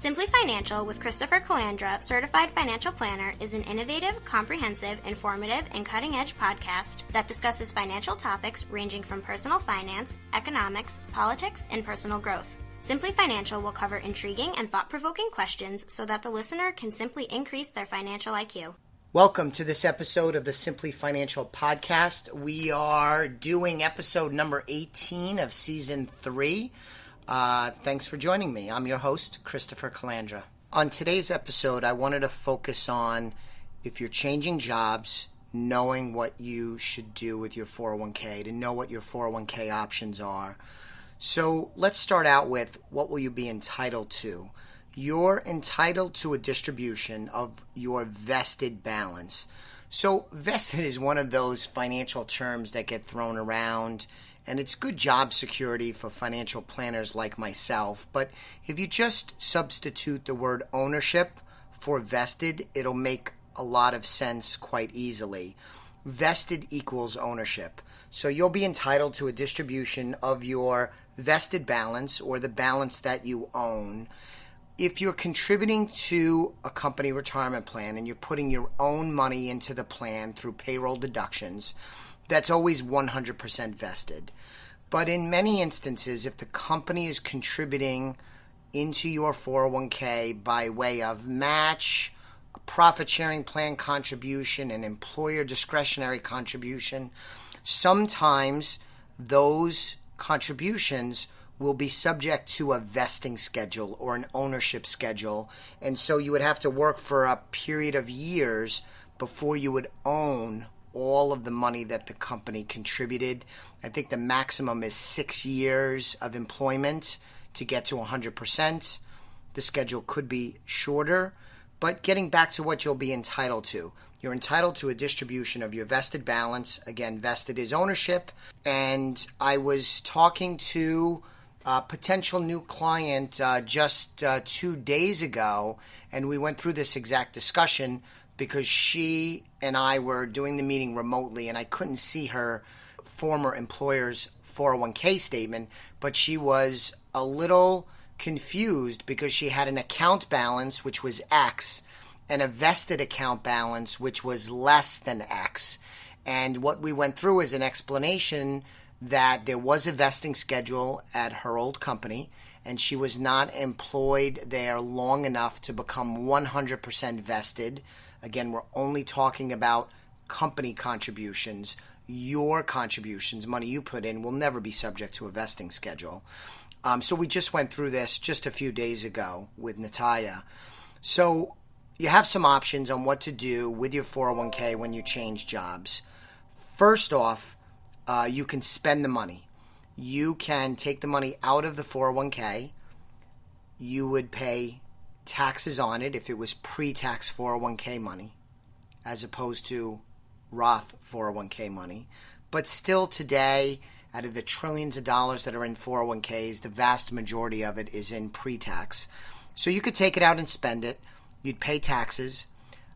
Simply Financial with Christopher Calandra, Certified Financial Planner, is an innovative, comprehensive, informative, and cutting-edge podcast that discusses financial topics ranging from personal finance, economics, politics, and personal growth. Simply Financial will cover intriguing and thought-provoking questions so that the listener can simply increase their financial IQ. Welcome to this episode of the Simply Financial podcast. We are doing episode number 18 of season 3. Thanks for joining me. I'm your host, Christopher Calandra. On today's episode, I wanted to focus on if you're changing jobs, knowing what you should do with your 401k, to know what your 401k options are. So let's start out with what will you be entitled to? You're entitled to a distribution of your vested balance. So vested is one of those financial terms that get thrown around, and it's good job security for financial planners like myself. But if you just substitute the word ownership for vested, it'll make a lot of sense quite easily. Vested equals ownership. So you'll be entitled to a distribution of your vested balance, or the balance that you own. If you're contributing to a company retirement plan and you're putting your own money into the plan through payroll deductions, that's always 100% vested. But in many instances, if the company is contributing into your 401k by way of match, a profit sharing plan contribution, an employer discretionary contribution, sometimes those contributions will be subject to a vesting schedule or an ownership schedule. And so you would have to work for a period of years before you would own all of the money that the company contributed. I think the maximum is 6 years of employment to get to 100%. The schedule could be shorter, but getting back to what you'll be entitled to. You're entitled to a distribution of your vested balance. Again, vested is ownership. And I was talking to a potential new client just 2 days ago, and we went through this exact discussion because she and I were doing the meeting remotely, and I couldn't see her former employer's 401k statement, but she was a little confused because she had an account balance which was X and a vested account balance which was less than X. And what we went through is an explanation that there was a vesting schedule at her old company, and she was not employed there long enough to become 100% vested. Again, we're only talking about company contributions. Your contributions, money you put in, will never be subject to a vesting schedule. So we just went through this just a few days ago with Natalia. So you have some options on what to do with your 401k when you change jobs. First off, you can spend the money. You can take the money out of the 401k. You would pay taxes on it if it was pre-tax 401k money, as opposed to Roth 401k money. But still today, out of the trillions of dollars that are in 401ks, the vast majority of it is in pre-tax. So you could take it out and spend it. You'd pay taxes.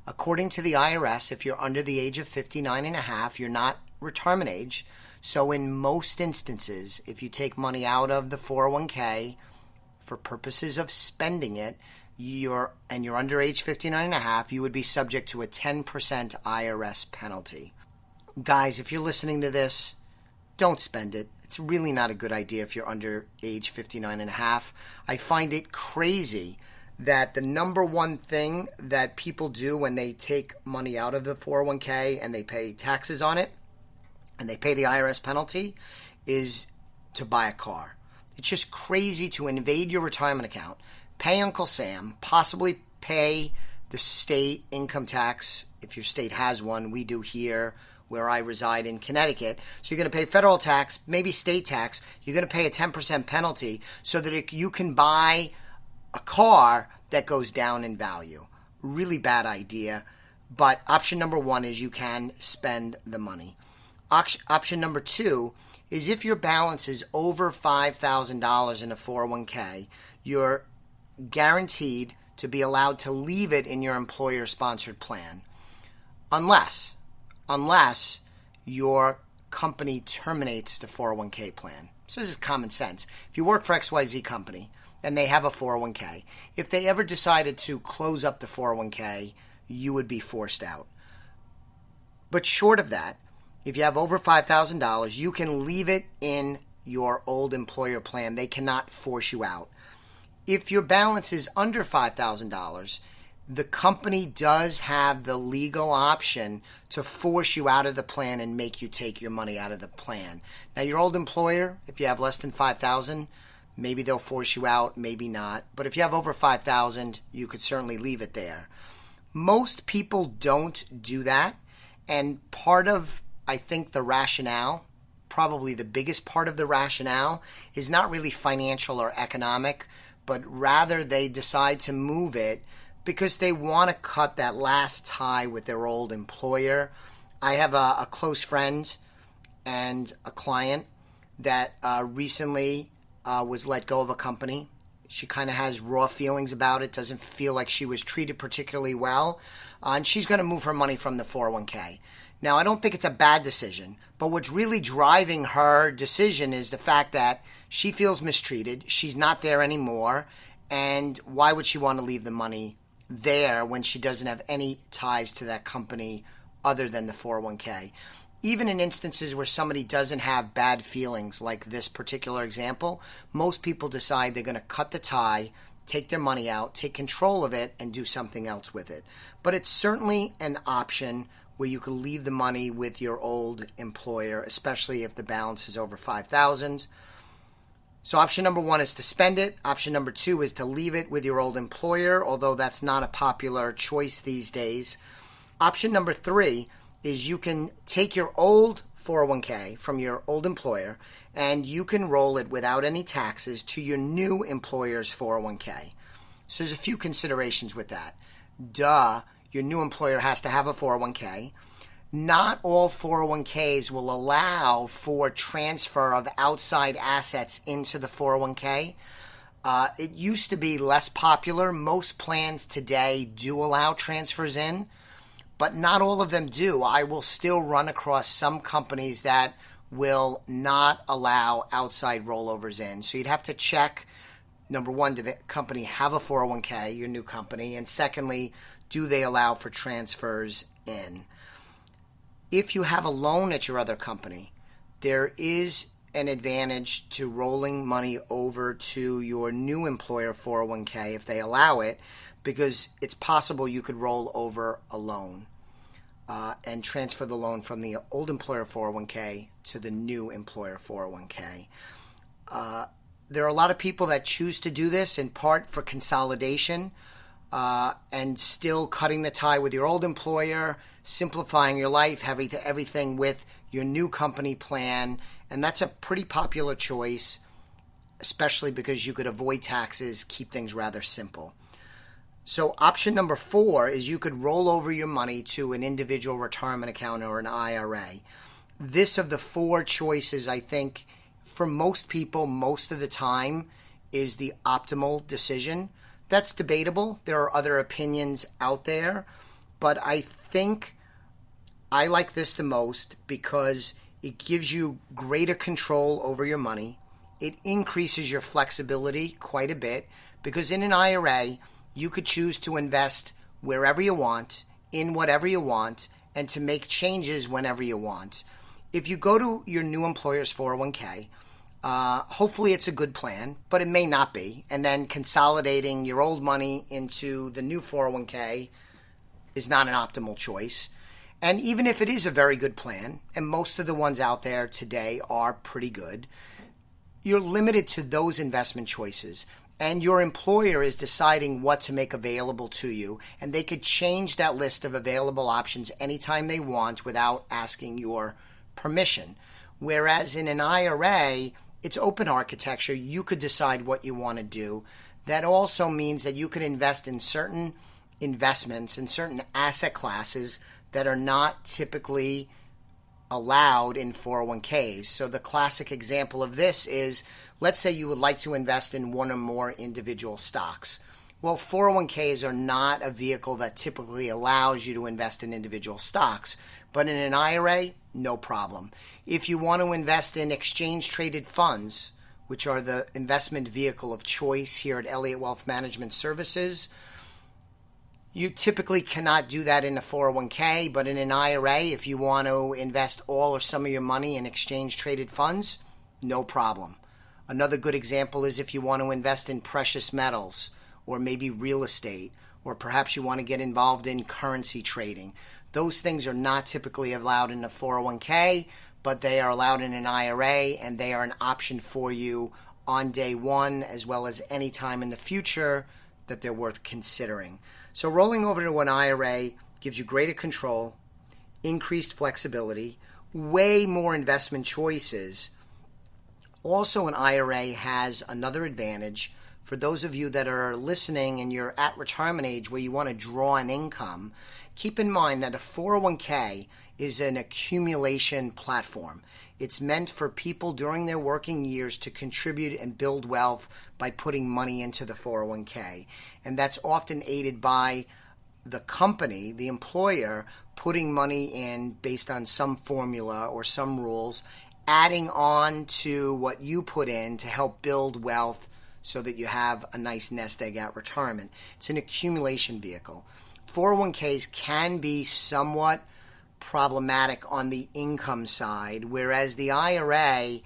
According to the IRS, if you're under the age of 59 and a half, you're not retirement age. So in most instances, if you take money out of the 401k for purposes of spending it, you're under age 59 and a half, you would be subject to a 10% IRS penalty. Guys, if you're listening to this, don't spend it. It's really not a good idea if you're under age 59 and a half. I find it crazy that the number one thing that people do when they take money out of the 401k and they pay taxes on it and they pay the IRS penalty is to buy a car. It's just crazy to invade your retirement account, pay Uncle Sam, possibly pay the state income tax if your state has one. We do here where I reside in Connecticut. So you're going to pay federal tax, maybe state tax. You're going to pay a 10% penalty so that you can buy a car that goes down in value. Really bad idea. But option number one is you can spend the money. Option number two is if your balance is over $5,000 in a 401k, you're guaranteed to be allowed to leave it in your employer-sponsored plan unless your company terminates the 401k plan. So this is common sense. If you work for XYZ company and they have a 401k. If they ever decided to close up the 401k, you would be forced out. But short of that, if you have over $5,000, you can leave it in your old employer plan. They cannot force you out. If your balance is under $5,000, the company does have the legal option to force you out of the plan and make you take your money out of the plan. Now, your old employer, if you have less than $5,000, maybe they'll force you out, maybe not. But if you have over $5,000, you could certainly leave it there. Most people don't do that. And part of, I think, the rationale, probably the biggest part of the rationale, is not really financial or economic, but rather they decide to move it because they want to cut that last tie with their old employer. I have a close friend and a client that recently was let go of a company. She kind of has raw feelings about it, doesn't feel like she was treated particularly well, and she's going to move her money from the 401k. Now, I don't think it's a bad decision, but what's really driving her decision is the fact that she feels mistreated, she's not there anymore, and why would she want to leave the money there when she doesn't have any ties to that company other than the 401k? Even in instances where somebody doesn't have bad feelings, like this particular example, most people decide they're going to cut the tie, take their money out, take control of it, and do something else with it. But it's certainly an option where you can leave the money with your old employer, especially if the balance is over $5,000. So option number 1 is to spend it. Option number 2 is to leave it with your old employer, although that's not a popular choice these days. Option number 3 is you can take your old 401k from your old employer and you can roll it without any taxes to your new employer's 401k. So there's a few considerations with that. Your new employer has to have a 401k. Not all 401ks will allow for transfer of outside assets into the 401k. It used to be less popular. Most plans today do allow transfers in, but not all of them do. I will still run across some companies that will not allow outside rollovers in. So you'd have to check, number 1, do the company have a 401k, your new company? And secondly, do they allow for transfers in? If you have a loan at your other company, there is an advantage to rolling money over to your new employer 401k if they allow it, because it's possible you could roll over a loan and transfer the loan from the old employer 401k to the new employer 401k. There are a lot of people that choose to do this in part for consolidation and still cutting the tie with your old employer, simplifying your life, having everything with your new company plan. And that's a pretty popular choice, especially because you could avoid taxes, keep things rather simple. So option number 4 is you could roll over your money to an individual retirement account or an IRA. This of the 4 choices, I think, for most people, most of the time, is the optimal decision. That's debatable. There are other opinions out there, but I think I like this the most because it gives you greater control over your money. It increases your flexibility quite a bit because in an IRA, you could choose to invest wherever you want, in whatever you want, and to make changes whenever you want. If you go to your new employer's 401k, hopefully it's a good plan, but it may not be. And then consolidating your old money into the new 401k is not an optimal choice. And even if it is a very good plan, and most of the ones out there today are pretty good, you're limited to those investment choices. And your employer is deciding what to make available to you. And they could change that list of available options anytime they want without asking your permission. Whereas in an IRA, it's open architecture. You could decide what you want to do. That also means that you can invest in certain investments in certain asset classes that are not typically allowed in 401ks. So the classic example of this is, let's say you would like to invest in one or more individual stocks. Well, 401ks are not a vehicle that typically allows you to invest in individual stocks, but in an IRA, no problem. If you want to invest in exchange-traded funds, which are the investment vehicle of choice here at Elliott Wealth Management Services. You typically cannot do that in a 401k, but in an IRA, if you want to invest all or some of your money in exchange-traded funds, no problem. Another good example is if you want to invest in precious metals or maybe real estate, or perhaps you want to get involved in currency trading. Those things are not typically allowed in a 401k, but they are allowed in an IRA, and they are an option for you on day one as well as any time in the future that they're worth considering. So rolling over to an IRA gives you greater control, increased flexibility, way more investment choices. Also, an IRA has another advantage for those of you that are listening and you're at retirement age where you want to draw an income. Keep in mind that a 401k is an accumulation platform. It's meant for people during their working years to contribute and build wealth by putting money into the 401k. And that's often aided by the company, the employer, putting money in based on some formula or some rules, adding on to what you put in to help build wealth so that you have a nice nest egg at retirement. It's an accumulation vehicle. 401ks can be somewhat problematic on the income side, whereas the IRA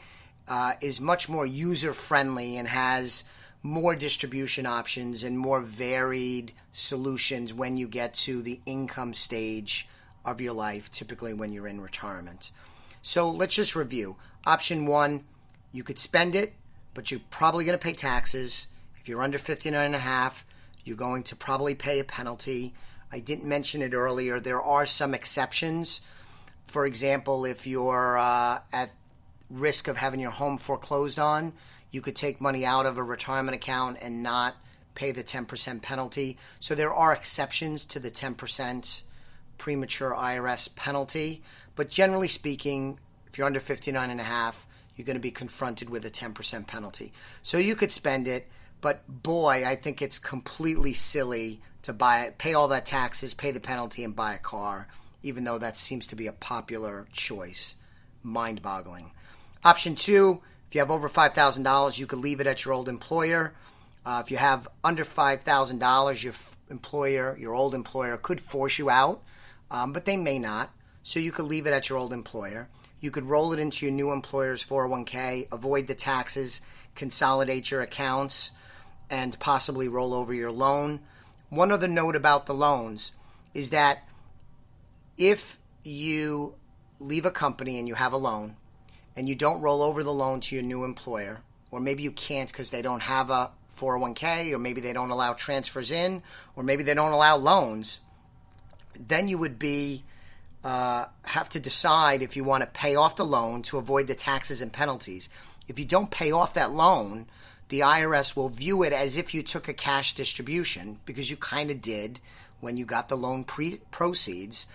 is much more user-friendly and has more distribution options and more varied solutions when you get to the income stage of your life, typically when you're in retirement. So let's just review. Option one, you could spend it, but you're probably going to pay taxes. If you're under 59 and a half, you're going to probably pay a penalty. I didn't mention it earlier. There are some exceptions. For example, if you're at risk of having your home foreclosed on, you could take money out of a retirement account and not pay the 10% penalty. So there are exceptions to the 10% premature IRS penalty. But generally speaking, if you're under 59 and a half, you're going to be confronted with a 10% penalty. So you could spend it, but boy, I think it's completely silly to buy it, pay all that taxes, pay the penalty, and buy a car, even though that seems to be a popular choice. Mind-boggling. Option two, if you have over $5,000, you could leave it at your old employer. If you have under $5,000, your old employer could force you out, but they may not. So you could leave it at your old employer. You could roll it into your new employer's 401k, avoid the taxes, consolidate your accounts, and possibly roll over your loan. One other note about the loans is that if you leave a company and you have a loan and you don't roll over the loan to your new employer, or maybe you can't because they don't have a 401k, or maybe they don't allow transfers in, or maybe they don't allow loans, then you would have to decide if you want to pay off the loan to avoid the taxes and penalties. If you don't pay off that loan, the IRS will view it as if you took a cash distribution, because you kind of did when you got the loan proceeds.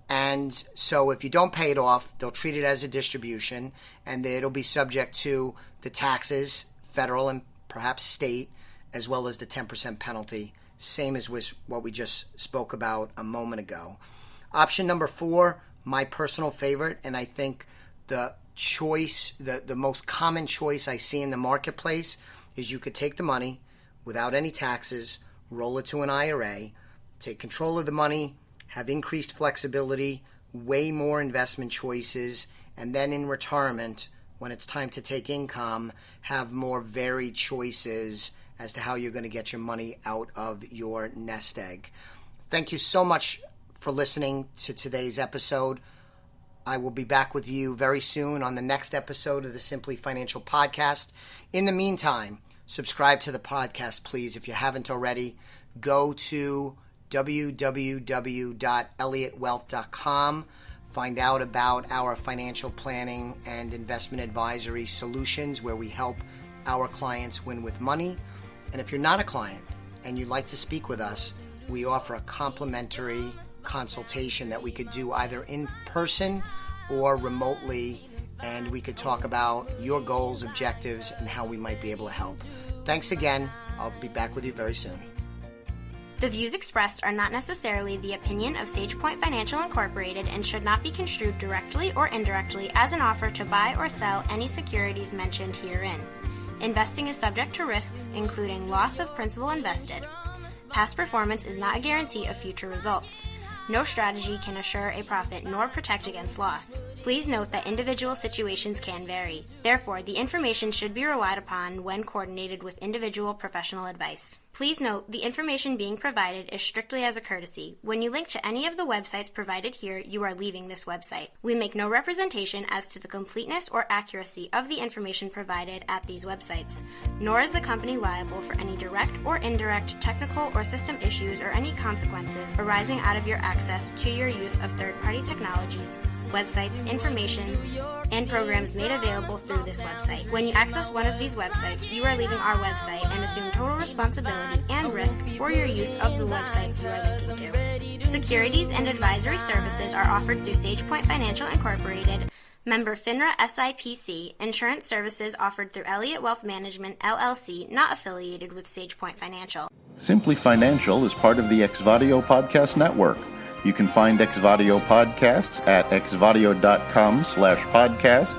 And so if you don't pay it off, they'll treat it as a distribution, and it'll be subject to the taxes, federal and perhaps state, as well as the 10% penalty, same as what we just spoke about a moment ago. Option number four, my personal favorite, and I think the choice, the most common choice I see in the marketplace, is you could take the money without any taxes, roll it to an IRA, take control of the money, have increased flexibility, way more investment choices, and then in retirement, when it's time to take income, have more varied choices as to how you're going to get your money out of your nest egg. Thank you so much for listening to today's episode. I will be back with you very soon on the next episode of the Simply Financial Podcast. In the meantime, subscribe to the podcast, please. If you haven't already, go to www.elliottwealth.com. Find out about our financial planning and investment advisory solutions, where we help our clients win with money. And if you're not a client and you'd like to speak with us, we offer a complimentary consultation that we could do either in person or remotely, and we could talk about your goals, objectives, and how we might be able to help. Thanks again. I'll be back with you very soon. The views expressed are not necessarily the opinion of SagePoint Financial Incorporated and should not be construed directly or indirectly as an offer to buy or sell any securities mentioned herein. Investing is subject to risks, including loss of principal invested. Past performance is not a guarantee of future results. No strategy can assure a profit nor protect against loss. Please note that individual situations can vary. Therefore, the information should be relied upon when coordinated with individual professional advice. Please note, the information being provided is strictly as a courtesy. When you link to any of the websites provided here, you are leaving this website. We make no representation as to the completeness or accuracy of the information provided at these websites, nor is the company liable for any direct or indirect technical or system issues or any consequences arising out of your access to your use of third-party technologies, websites, information, and programs made available through this website. When you access one of these websites, you are leaving our website and assume total responsibility and risk for your use of the websites you are linking to. Securities and advisory services are offered through SagePoint Financial Incorporated, member FINRA SIPC. Insurance services offered through Elliott Wealth Management, LLC, not affiliated with SagePoint Financial. Simply Financial is part of the Exvadio Podcast Network. You can find Exvadio podcasts at exvadio.com/podcast,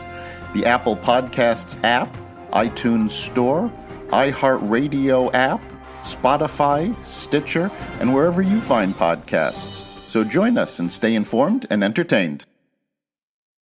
the Apple Podcasts app, iTunes Store, iHeartRadio app, Spotify, Stitcher, and wherever you find podcasts. So join us and stay informed and entertained.